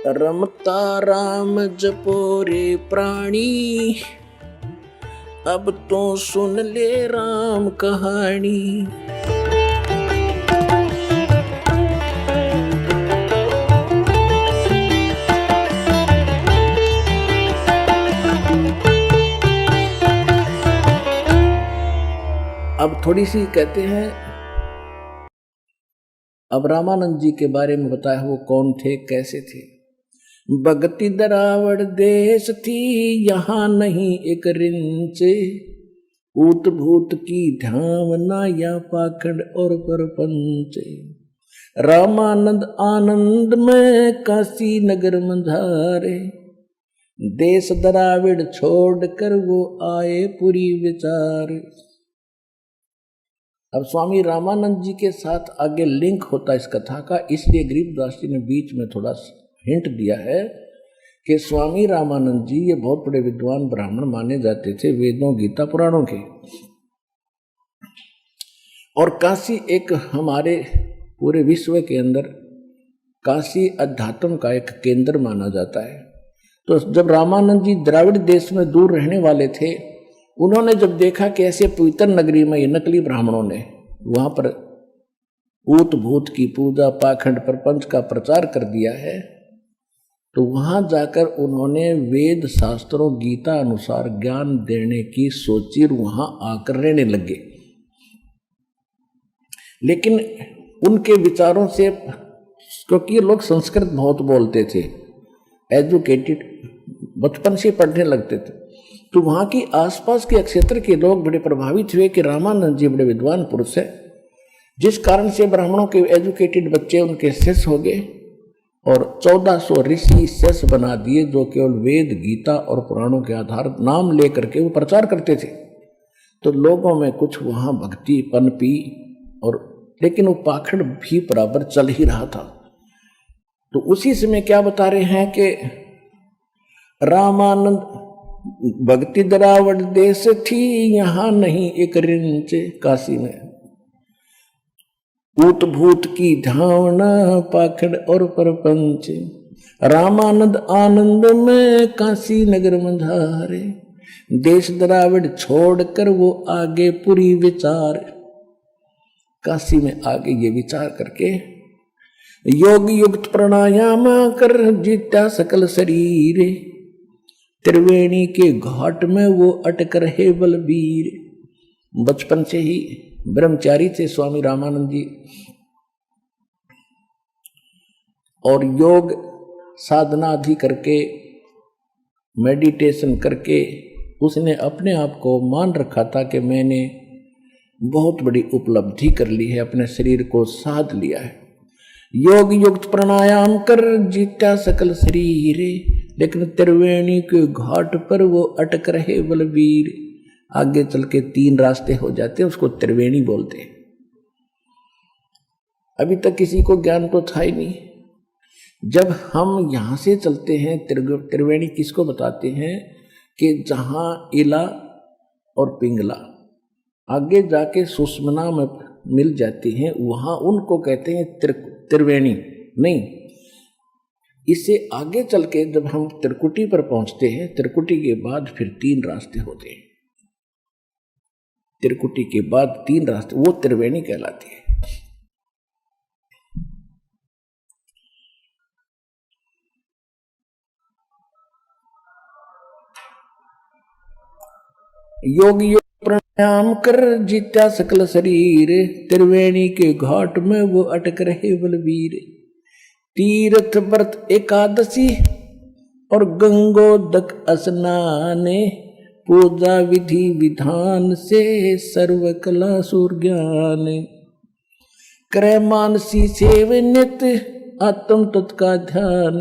रमता राम जपो रे प्राणी, अब तो सुन ले राम कहानी। अब थोड़ी सी कहते हैं, अब रामानंद जी के बारे में बताया वो कौन थे, कैसे थे। भगति दरावड़ देश थी, यहाँ नहीं एक रिंच, ऊत भूत की धामना या पाखंड और परपंच। रामानंद आनंद में काशी नगर मंझारे, देश दरावड़ छोड़ कर वो आए पूरी विचार। अब स्वामी रामानंद जी के साथ आगे लिंक होता है इस कथा का, इसलिए गरीबदास जी ने बीच में थोड़ा हिंट दिया है कि स्वामी रामानंद जी ये बहुत बड़े विद्वान ब्राह्मण माने जाते थे, वेदों गीता पुराणों के। और काशी एक हमारे पूरे विश्व के अंदर काशी अध्यात्म का एक केंद्र माना जाता है। तो जब रामानंद जी द्राविड़ देश में दूर रहने वाले थे, उन्होंने जब देखा कि ऐसे पवित्र नगरी में ये नकली ब्राह्मणों ने वहां पर ऊत भूत की पूजा पाखंड प्रपंच का प्रचार कर दिया है, तो वहां जाकर उन्होंने वेद शास्त्रों गीता अनुसार ज्ञान देने की सोची, वहां आकर रहने लगे। लेकिन उनके विचारों से, क्योंकि लोग संस्कृत बहुत बोलते थे, एजुकेटेड बचपन से पढ़ने लगते थे, तो वहाँ की आसपास के क्षेत्र के लोग बड़े प्रभावित हुए कि रामानंद जी बड़े विद्वान पुरुष है, जिस कारण से ब्राह्मणों के एजुकेटेड बच्चे उनके शिष्य हो गए और 1400 ऋषि शिष्य बना दिए, जो केवल वेद गीता और पुराणों के आधार नाम लेकर के वो प्रचार करते थे। तो लोगों में कुछ वहाँ भक्ति पनपी, और लेकिन वो पाखंड भी बराबर चल ही रहा था। तो उसी समय क्या बता रहे हैं कि रामानंद भक्ति दरावड़ देश थी, यहाँ नहीं एक रिंच, काशी में ऊत भूत की धावना पाखंड और परपंच। रामानंद आनंद में काशी नगर मंझारे, देश दरावड़ छोड़कर वो आगे पूरी विचार। काशी में आगे ये विचार करके योग युक्त प्राणायाम कर जीता सकल शरीर, त्रिवेणी के घाट में वो अटक रहे बलबीर। बचपन से ही ब्रह्मचारी थे स्वामी रामानंद जी, और योग साधना आदि करके मेडिटेशन करके उसने अपने आप को मान रखा था कि मैंने बहुत बड़ी उपलब्धि कर ली है, अपने शरीर को साध लिया है। योग युक्त प्राणायाम कर जीता सकल शरीर, लेकिन त्रिवेणी के घाट पर वो अटक रहे बलबीर। आगे चल के 3 रास्ते हो जाते हैं, उसको त्रिवेणी बोलते हैं। अभी तक किसी को ज्ञान तो था ही नहीं। जब हम यहां से चलते हैं, त्रिवेणी किसको बताते हैं कि जहां इला और पिंगला आगे जाके सुषमना में मिल जाती हैं, वहां उनको कहते हैं त्रिवेणी। नहीं, इससे आगे चल के जब हम त्रिकुटी पर पहुंचते हैं, त्रिकुटी के बाद फिर 3 रास्ते होते हैं। त्रिकुटी के बाद 3 रास्ते, वो त्रिवेणी कहलाती है। योग प्राणायाम कर जीता सकल शरीर, त्रिवेणी के घाट में वो अटक रहे बलबीर। तीर्थ व्रत एकादशी और गंगोदक स्नाने, पूजा विधि विधान से सर्व कला सुरज्ञान। करे मानसी सेव नित्य आत्म तत्का ध्यान,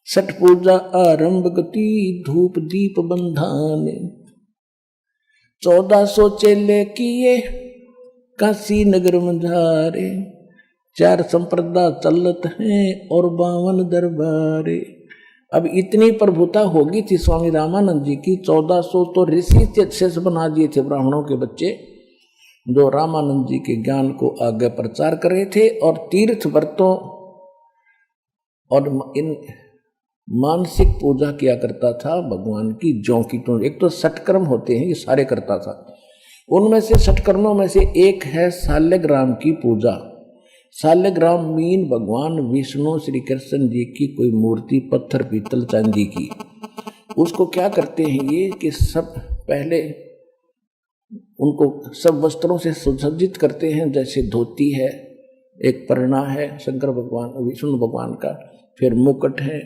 छठ पूजा आरंभ गति धूप दीप बंधान। 1400 चेले किए काशी नगर मंझारे, 4 संप्रदा चलत हैं और 52 दरबारे। अब इतनी प्रभुता होगी थी स्वामी रामानंद जी की, 1400 तो ऋषि शिष्य बना दिए थे ब्राह्मणों के बच्चे, जो रामानंद जी के ज्ञान को आगे प्रचार कर रहे थे। और तीर्थ व्रतों और इन मानसिक पूजा किया करता था भगवान की जौ की। तो एक तो षटकर्म होते हैं, ये सारे करता था। उनमें से षटकर्मों में से एक है शाल्यग्राम की पूजा। शाल्यग्राम मीन भगवान विष्णु श्री कृष्ण जी की कोई मूर्ति, पत्थर, पीतल, चांदी की। उसको क्या करते हैं ये कि सब पहले उनको सब वस्त्रों से सुसज्जित करते हैं, जैसे धोती है, एक परना है शंकर भगवान विष्णु भगवान का, फिर मुकुट है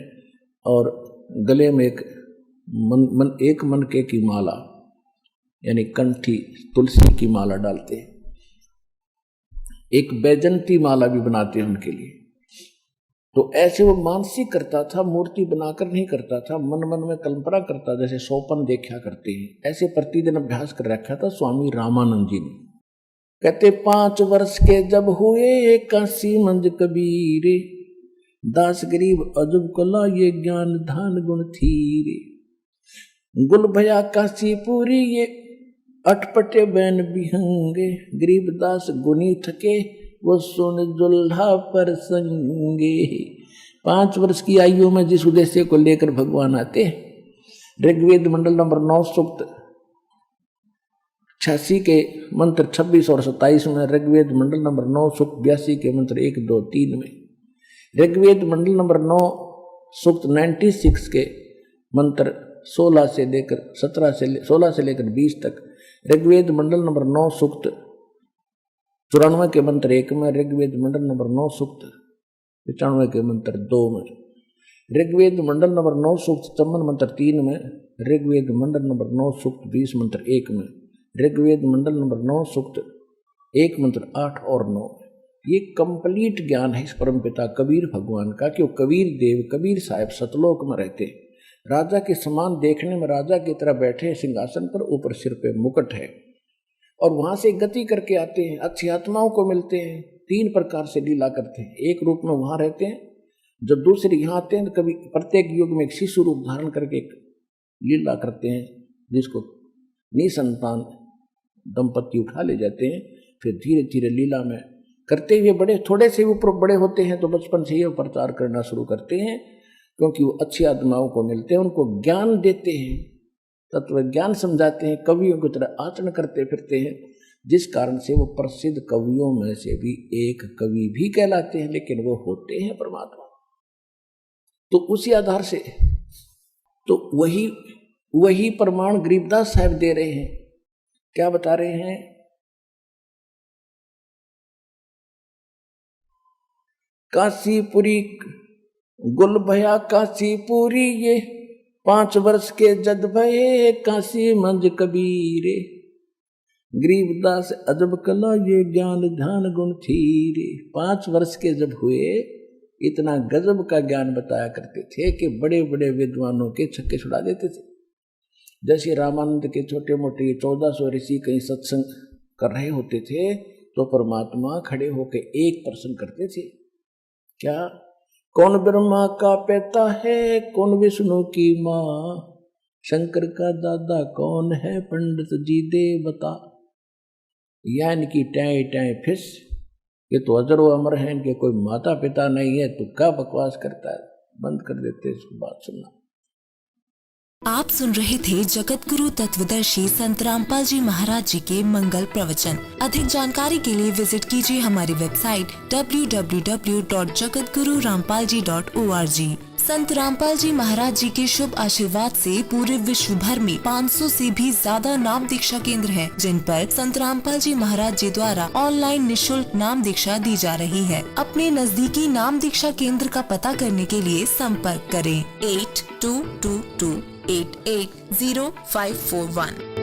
और गले में एक मनके की माला यानी कंठी तुलसी की माला डालते हैं, एक बैजंती माला भी बनाते हैं उनके लिए। तो ऐसे वो मानसिक करता था, मूर्ति बनाकर नहीं करता था, मन मन में कल्पना करता, जैसे सोपन देखा करते हैं, ऐसे प्रतिदिन अभ्यास कर रखा था स्वामी रामानंद जी ने। कहते 5 वर्ष के जब हुए काशी मंज कबीरे, दास गरीब अजब कला ये ज्ञान धान गुण थीरे। गुल भया काशी पूरी ये अटपटे बैन बिहंगे, गरीब दास गुनी थके वो सुन जुल्हा पर संगे। 5 वर्ष की आयु में जिस उद्देश्य को लेकर भगवान आते हैं। ऋग्वेद मंडल नंबर 9 सूक्त 86 के मंत्र 26 और 27 में, ऋग्वेद मंडल नंबर 9 सूक्त 82 के मंत्र 1, 2, 3 में, ऋग्वेद मंडल नंबर 9 सूक्त 96 के मंत्र 16 से लेकर 16 से लेकर 20 तक, ऋग्वेद मंडल नंबर 9 सूक्त 94 के मंत्र 1 में, ऋग्वेद मंडल नंबर 9 सूक्त 95 के मंत्र 2 में, ऋग्वेद मंडल नंबर 9 सूक्त 54 मंत्र 3 में, ऋग्वेद मंडल नंबर 9 सूक्त 20 मंत्र 1 में, ऋग्वेद मंडल नंबर 9 सूक्त 1 मंत्र 8 और 9। ये कंप्लीट ज्ञान है इस परमपिता कबीर भगवान का कि वो कबीर देव कबीर साहब सतलोक में रहते, राजा के समान देखने में राजा की तरह बैठे सिंहासन पर, ऊपर सिर पे मुकुट है, और वहां से गति करके आते हैं, अच्छी आत्माओं को मिलते हैं, 3 प्रकार से लीला करते हैं। एक रूप में वहां रहते हैं, जब दूसरे यहाँ आते हैं तो कभी प्रत्येक युग में एक शिशु रूप धारण करके एक लीला करते हैं, जिसको निसंतान दंपति उठा ले जाते हैं। फिर धीरे धीरे लीला में करते हुए बड़े थोड़े से ऊपर बड़े होते हैं तो बचपन से ये प्रचार करना शुरू करते हैं, क्योंकि वो अच्छी आत्माओं को मिलते हैं, उनको ज्ञान देते हैं, तत्व ज्ञान समझाते हैं, कवियों की तरह आचरण करते फिरते हैं, जिस कारण से वो प्रसिद्ध कवियों में से भी एक कवि भी कहलाते हैं, लेकिन वो होते हैं परमात्मा। तो उसी आधार से तो वही प्रमाण गरीबदास साहब दे रहे हैं। क्या बता रहे हैं? काशीपुरी गुल भया काशीपुरी ये 5 वर्ष के जद भये काशी मंज कबीरे, गरीबदास अजब कला ये ज्ञान ध्यान गुण थीरे। 5 वर्ष के जब हुए इतना गजब का ज्ञान बताया करते थे कि बड़े बड़े विद्वानों के छक्के छुड़ा देते थे। जैसे रामानंद के छोटे मोटे 1400 ऋषि कहीं सत्संग कर रहे होते थे तो परमात्मा खड़े होकर एक प्रश्न करते थे, क्या कौन ब्रह्मा का पिता है, कौन विष्णु की माँ, शंकर का दादा कौन है, पंडित जी दे बता। या इनकी टाई टाई फिस, ये तो अजर अमर है, इनके कोई माता पिता नहीं है, तो क्या बकवास करता है। बंद कर देते इसको बात सुनना। आप सुन रहे थे जगत गुरु तत्वदर्शी संत रामपाल जी महाराज जी के मंगल प्रवचन। अधिक जानकारी के लिए विजिट कीजिए हमारी वेबसाइट www.jagatgururampalji.org। संत रामपाल जी महाराज जी के शुभ आशीर्वाद से पूरे विश्व भर में 500 से भी ज्यादा नाम दीक्षा केंद्र हैं, जिन पर संत रामपाल जी महाराज जी द्वारा ऑनलाइन निशुल्क नाम दीक्षा दी जा रही है। अपने नजदीकी नाम दीक्षा केंद्र का पता करने के लिए संपर्क करें 8222880541।